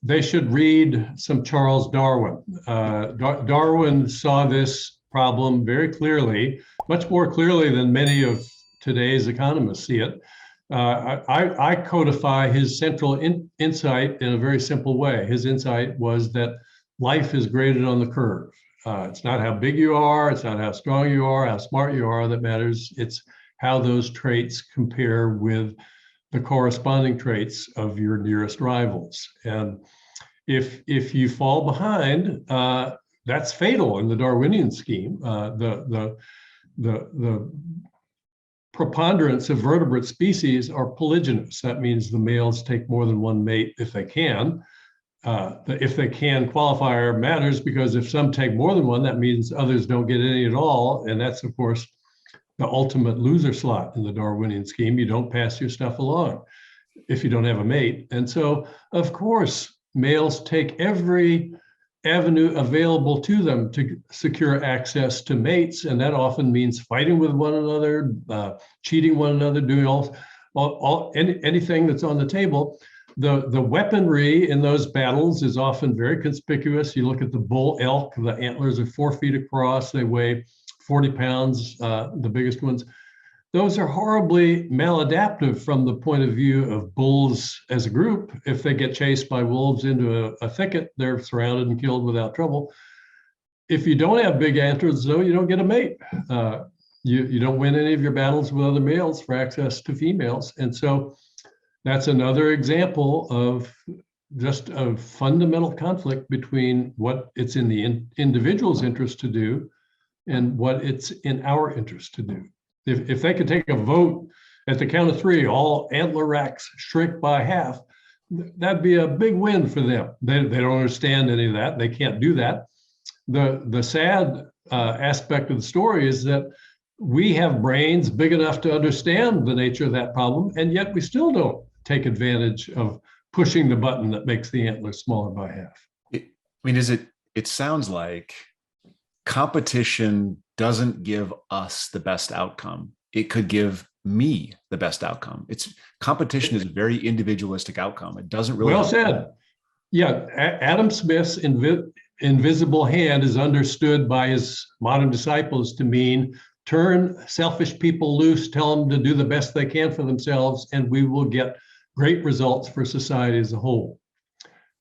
they should read some Charles Darwin. Darwin saw this problem very clearly, much more clearly than many of today's economists see it. I codify his central insight in a very simple way. His insight was that life is graded on the curve. It's not how big you are, it's not how strong you are, how smart you are that matters. It's how those traits compare with the corresponding traits of your nearest rivals. And if you fall behind, that's fatal in the Darwinian scheme. The preponderance of vertebrate species are polygynous. That means the males take more than one mate if they can. If they can, qualifier matters, because if some take more than one, that means others don't get any at all. And that's, of course, the ultimate loser slot in the Darwinian scheme. You don't pass your stuff along if you don't have a mate. And so, of course, males take every avenue available to them to secure access to mates. And that often means fighting with one another, cheating one another, doing anything that's on the table. The weaponry in those battles is often very conspicuous. You look at the bull elk, the antlers are 4 feet across, they weigh 40 pounds, the biggest ones. Those are horribly maladaptive from the point of view of bulls as a group. If they get chased by wolves into a thicket, they're surrounded and killed without trouble. If you don't have big antlers, though, you don't get a mate. You don't win any of your battles with other males for access to females. And so that's another example of just a fundamental conflict between what it's in the individual's interest to do and what it's in our interest to do. If they could take a vote at the count of 3, all antler racks shrink by half, that'd be a big win for them. They don't understand any of that. They can't do that. The sad aspect of the story is that we have brains big enough to understand the nature of that problem, and yet we still don't take advantage of pushing the button that makes the antler smaller by half. It sounds like competition doesn't give us the best outcome. It could give me the best outcome. Competition is a very individualistic outcome. It doesn't really. Well said. Yeah, Adam Smith's invisible hand is understood by his modern disciples to mean turn selfish people loose, tell them to do the best they can for themselves, and we will get great results for society as a whole.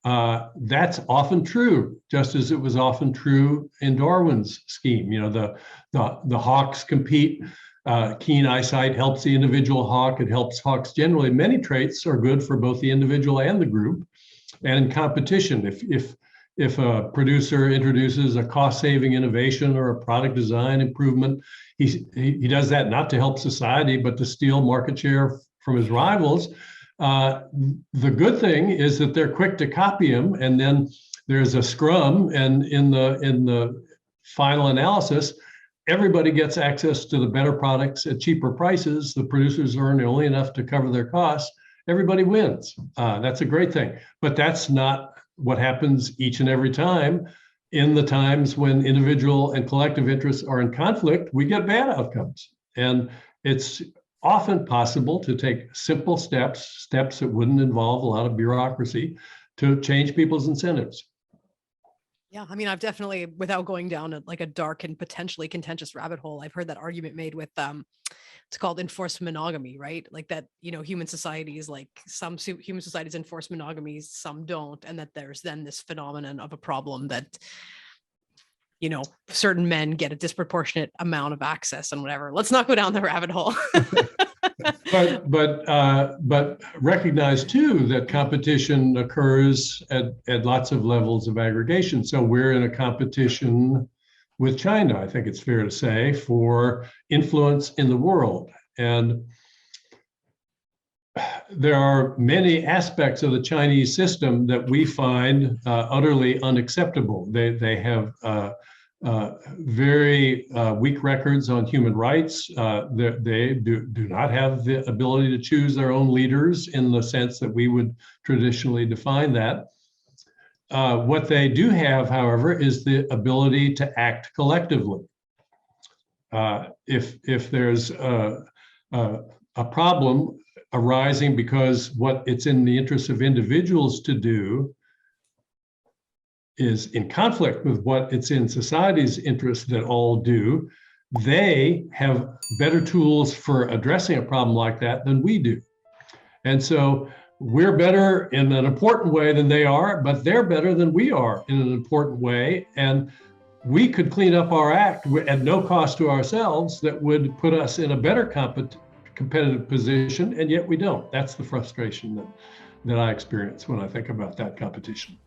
That's often true, just as it was often true in Darwin's scheme. You know, the hawks compete. Keen eyesight helps the individual hawk. It helps hawks generally. Many traits are good for both the individual and the group. And in competition, if a producer introduces a cost-saving innovation or a product design improvement, he does that not to help society, but to steal market share from his rivals. The good thing is that they're quick to copy him, and then there's a scrum, and in the final analysis, everybody gets access to the better products at cheaper prices. The producers earn only enough to cover their costs. Everybody wins. That's a great thing. But that's not what happens each and every time. In the times when individual and collective interests are in conflict, we get bad outcomes. And it's often possible to take simple steps that wouldn't involve a lot of bureaucracy, to change people's incentives. Yeah, I mean, I've definitely, without going down a dark and potentially contentious rabbit hole, I've heard that argument made with it's called enforced monogamy, right? Like that, human societies, like some human societies enforce monogamy, some don't, and that there's then this phenomenon of a problem that certain men get a disproportionate amount of access and whatever. Let's not go down the rabbit hole. But recognize too that competition occurs at lots of levels of aggregation. So we're in a competition with China, I think it's fair to say, for influence in the world. And there are many aspects of the Chinese system that we find utterly unacceptable. They have very weak records on human rights. They do not have the ability to choose their own leaders in the sense that we would traditionally define that. What they do have, however, is the ability to act collectively. If there's a problem arising because what it's in the interest of individuals to do is in conflict with what it's in society's interest that all do, they have better tools for addressing a problem like that than we do. And so we're better in an important way than they are, but they're better than we are in an important way. And we could clean up our act at no cost to ourselves that would put us in a better competitive position, and yet we don't. That's the frustration that I experience when I think about that competition.